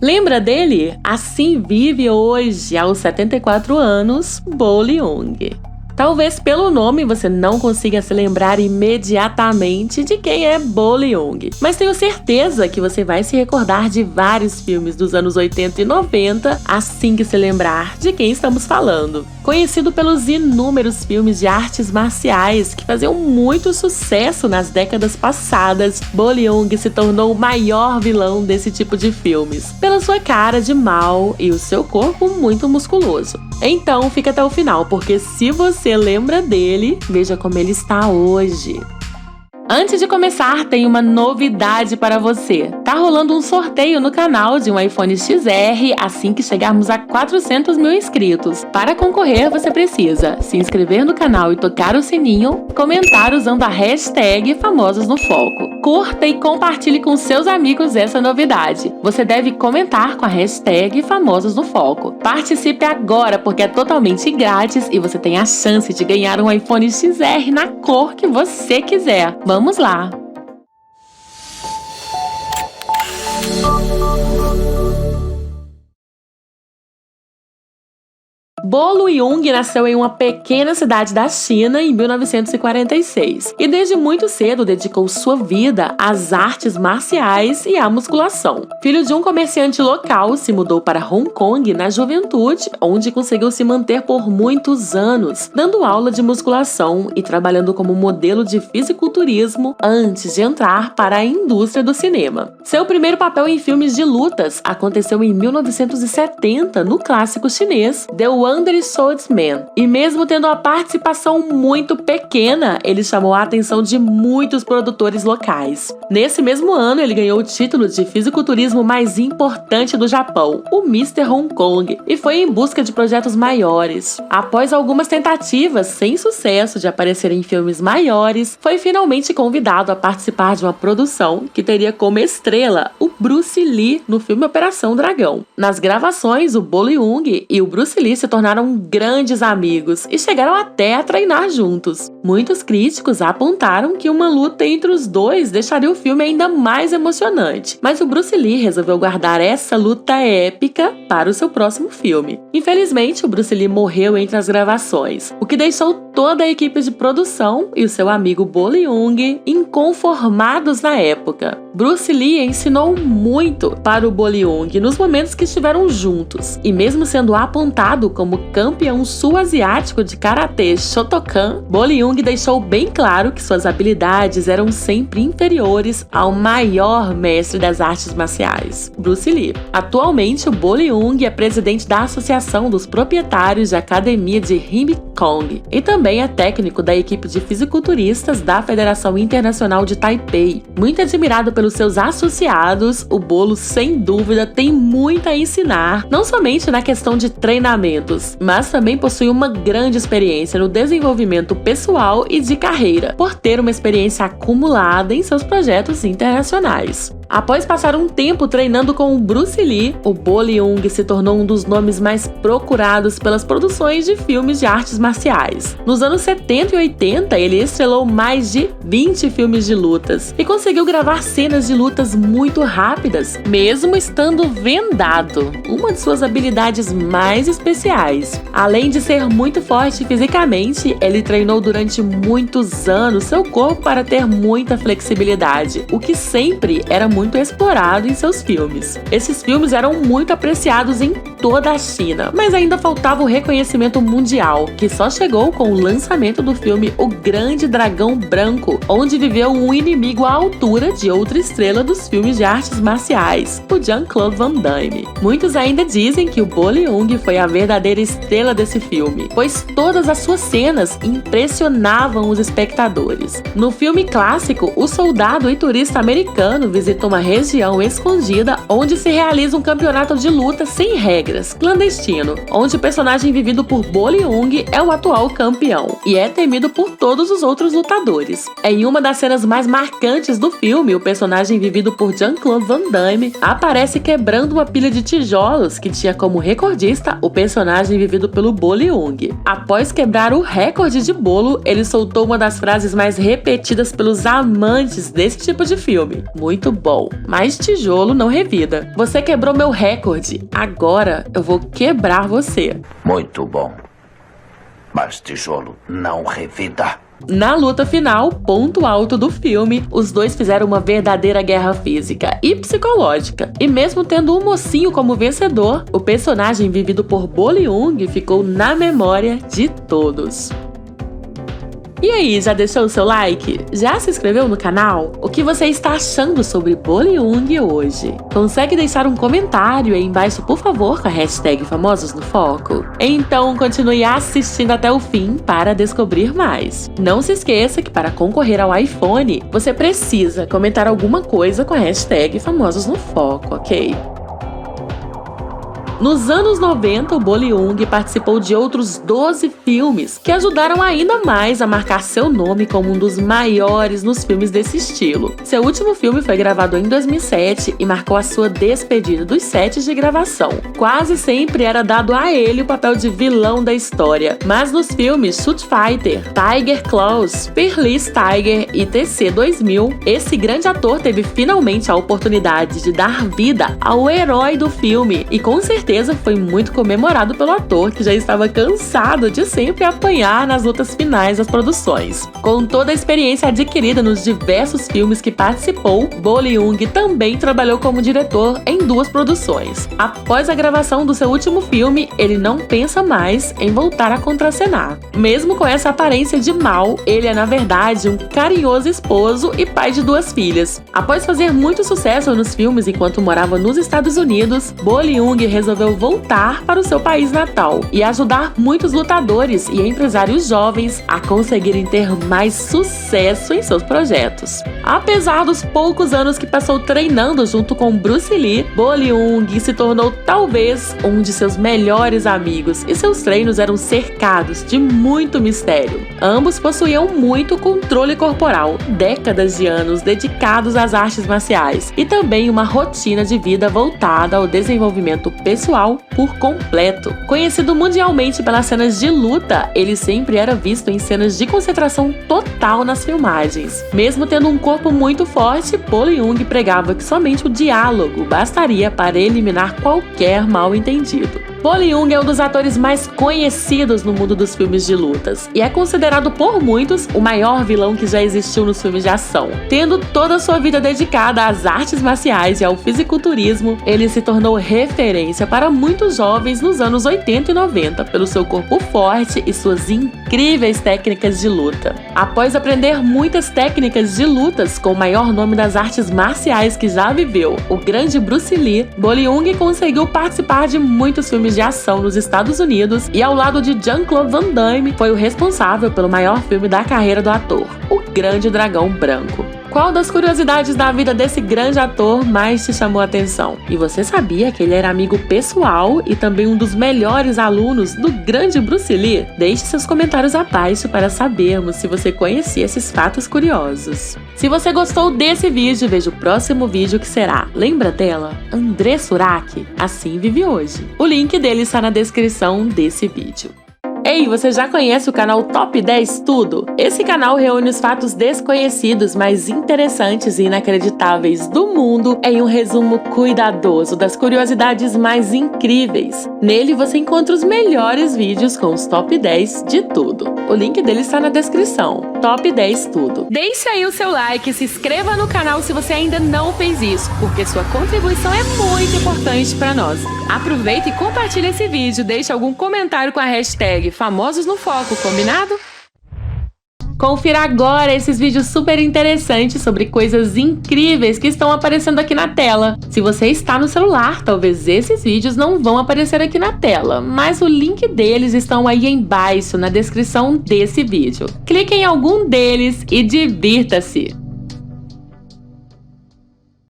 Lembra dele? Assim vive hoje, aos 74 anos, Bo Leung. Talvez pelo nome você não consiga se lembrar imediatamente de quem é Bo Leung, mas tenho certeza que você vai se recordar de vários filmes dos anos 80 e 90 assim que se lembrar de quem estamos falando. Conhecido pelos inúmeros filmes de artes marciais que faziam muito sucesso nas décadas passadas, Bo Leung se tornou o maior vilão desse tipo de filmes, pela sua cara de mal e o seu corpo muito musculoso. Então fica até o final, porque se você lembra dele, veja como ele está hoje. Antes de começar, tem uma novidade para você. Tá rolando um sorteio no canal de um iPhone XR assim que chegarmos a 400 mil inscritos. Para concorrer, você precisa se inscrever no canal e tocar o sininho, comentar usando a hashtag Famosos no Foco. Curta e compartilhe com seus amigos essa novidade. Você deve comentar com a hashtag Famosos no Foco. Participe agora porque é totalmente grátis e você tem a chance de ganhar um iPhone XR na cor que você quiser. Vamos lá! Bo Leung nasceu em uma pequena cidade da China em 1946 e desde muito cedo dedicou sua vida às artes marciais e à musculação. Filho de um comerciante local, se mudou para Hong Kong na juventude, onde conseguiu se manter por muitos anos, dando aula de musculação e trabalhando como modelo de fisiculturismo antes de entrar para a indústria do cinema. Seu primeiro papel em filmes de lutas aconteceu em 1970 no clássico chinês The Wonder Swordsman, e mesmo tendo uma participação muito pequena, ele chamou a atenção de muitos produtores locais. Nesse mesmo ano, ele ganhou o título de fisiculturismo mais importante do Japão, o Mr. Hong Kong, e foi em busca de projetos maiores. Após algumas tentativas sem sucesso de aparecer em filmes maiores, foi finalmente convidado a participar de uma produção que teria como estrela o Bruce Lee no filme Operação Dragão. Nas gravações, o Bo Leung e o Bruce Lee se tornaram grandes amigos e chegaram até a treinar juntos. Muitos críticos apontaram que uma luta entre os dois deixaria o filme ainda mais emocionante, mas o Bruce Lee resolveu guardar essa luta épica para o seu próximo filme. Infelizmente, o Bruce Lee morreu entre as gravações, o que deixou toda a equipe de produção e o seu amigo Bo Leung inconformados na época. Bruce Lee ensinou muito para o Bo Leung nos momentos que estiveram juntos, e mesmo sendo apontado como campeão sul-asiático de karatê Shotokan, Bo Leung deixou bem claro que suas habilidades eram sempre inferiores ao maior mestre das artes marciais, Bruce Lee. Atualmente, o Bo Leung é presidente da Associação dos Proprietários de Academia de Him Kong e também é técnico da equipe de fisiculturistas da Federação Internacional de Taipei. Muito admirado pelos seus associados, o Bolo, sem dúvida, tem muito a ensinar, não somente na questão de treinamentos, mas também possui uma grande experiência no desenvolvimento pessoal e de carreira, por ter uma experiência acumulada em seus projetos internacionais. Após passar um tempo treinando com o Bruce Lee, o Bo Leung se tornou um dos nomes mais procurados pelas produções de filmes de artes marciais. Nos anos 70 e 80, ele estrelou mais de 20 filmes de lutas e conseguiu gravar cenas de lutas muito rápidas, mesmo estando vendado, uma de suas habilidades mais especiais. Além de ser muito forte fisicamente, ele treinou durante muitos anos seu corpo para ter muita flexibilidade, o que sempre era muito explorado em seus filmes. Esses filmes eram muito apreciados em toda a China, mas ainda faltava o reconhecimento mundial, que só chegou com o lançamento do filme O Grande Dragão Branco, onde viveu um inimigo à altura de outra estrela dos filmes de artes marciais, o Jean-Claude Van Damme. Muitos ainda dizem que o Bo Leung foi a verdadeira estrela desse filme, pois todas as suas cenas impressionavam os espectadores. No filme clássico, o soldado e turista americano visitou uma região escondida onde se realiza um campeonato de luta sem regras. Pedras, Clandestino, onde o personagem vivido por Bo-Leung é o atual campeão e é temido por todos os outros lutadores. Em uma das cenas mais marcantes do filme, o personagem vivido por Jean-Claude Van Damme aparece quebrando uma pilha de tijolos que tinha como recordista o personagem vivido pelo Bo-Leung. Após quebrar o recorde de bolo, ele soltou uma das frases mais repetidas pelos amantes desse tipo de filme. Muito bom, mas tijolo não revida. Você quebrou meu recorde, agora eu vou quebrar você. Muito bom, mas tijolo não revida. Na luta final, ponto alto do filme, os dois fizeram uma verdadeira guerra física e psicológica. E mesmo tendo um mocinho como vencedor, o personagem vivido por Bo-Leung ficou na memória de todos. E aí, já deixou o seu like? Já se inscreveu no canal? O que você está achando sobre Bo-Leung hoje? Consegue deixar um comentário aí embaixo, por favor, com a hashtag Famosos no Foco? Então continue assistindo até o fim para descobrir mais. Não se esqueça que para concorrer ao iPhone, você precisa comentar alguma coisa com a hashtag Famosos no Foco, ok? Nos anos 90, o Bo-Leung participou de outros 12 filmes que ajudaram ainda mais a marcar seu nome como um dos maiores nos filmes desse estilo. Seu último filme foi gravado em 2007 e marcou a sua despedida dos sets de gravação. Quase sempre era dado a ele o papel de vilão da história, mas nos filmes Shoot Fighter, Tiger Claws, Fearless Tiger e TC-2000, esse grande ator teve finalmente a oportunidade de dar vida ao herói do filme e com certeza foi muito comemorado pelo ator, que já estava cansado de sempre apanhar nas lutas finais das produções. Com toda a experiência adquirida nos diversos filmes que participou, Bo-Leung também trabalhou como diretor em 2 produções. Após a gravação do seu último filme, ele não pensa mais em voltar a contracenar. Mesmo com essa aparência de mal, ele é na verdade um carinhoso esposo e pai de 2 filhas. Após fazer muito sucesso nos filmes enquanto morava nos Estados Unidos, Bo-Leung resolveu voltar para o seu país natal e ajudar muitos lutadores e empresários jovens a conseguirem ter mais sucesso em seus projetos. Apesar dos poucos anos que passou treinando junto com Bruce Lee, Bo-Leung se tornou talvez um de seus melhores amigos e seus treinos eram cercados de muito mistério. Ambos possuíam muito controle corporal, décadas de anos dedicados às artes marciais e também uma rotina de vida voltada ao desenvolvimento pessoal por completo. Conhecido mundialmente pelas cenas de luta, ele sempre era visto em cenas de concentração total nas filmagens. Mesmo tendo um corpo muito forte, Bo-Leung pregava que somente o diálogo bastaria para eliminar qualquer mal-entendido. Bo-Leung é um dos atores mais conhecidos no mundo dos filmes de lutas e é considerado por muitos o maior vilão que já existiu nos filmes de ação. Tendo toda a sua vida dedicada às artes marciais e ao fisiculturismo, ele se tornou referência para muitos jovens nos anos 80 e 90 pelo seu corpo forte e suas incríveis técnicas de luta. Após aprender muitas técnicas de lutas com o maior nome das artes marciais que já viveu, o grande Bruce Lee, Bo-Leung conseguiu participar de muitos filmes de ação nos Estados Unidos e ao lado de Jean-Claude Van Damme foi o responsável pelo maior filme da carreira do ator, O Grande Dragão Branco. Qual das curiosidades da vida desse grande ator mais te chamou a atenção? E você sabia que ele era amigo pessoal e também um dos melhores alunos do grande Bruce Lee? Deixe seus comentários abaixo para sabermos se você conhecia esses fatos curiosos. Se você gostou desse vídeo, veja o próximo vídeo que será, lembra dela? André Surak? Assim vive hoje. O link dele está na descrição desse vídeo. Ei, você já conhece o canal Top 10 Tudo? Esse canal reúne os fatos desconhecidos mais interessantes e inacreditáveis do mundo em um resumo cuidadoso das curiosidades mais incríveis. Nele você encontra os melhores vídeos com os Top 10 de tudo. O link dele está na descrição. Top 10 Tudo. Deixe aí o seu like e se inscreva no canal se você ainda não fez isso, porque sua contribuição é muito importante para nós. Aproveita e compartilha esse vídeo, deixe algum comentário com a hashtag Famosos no Foco, combinado? Confira agora esses vídeos super interessantes sobre coisas incríveis que estão aparecendo aqui na tela. Se você está no celular, talvez esses vídeos não vão aparecer aqui na tela, mas o link deles estão aí embaixo na descrição desse vídeo. Clique em algum deles e divirta-se!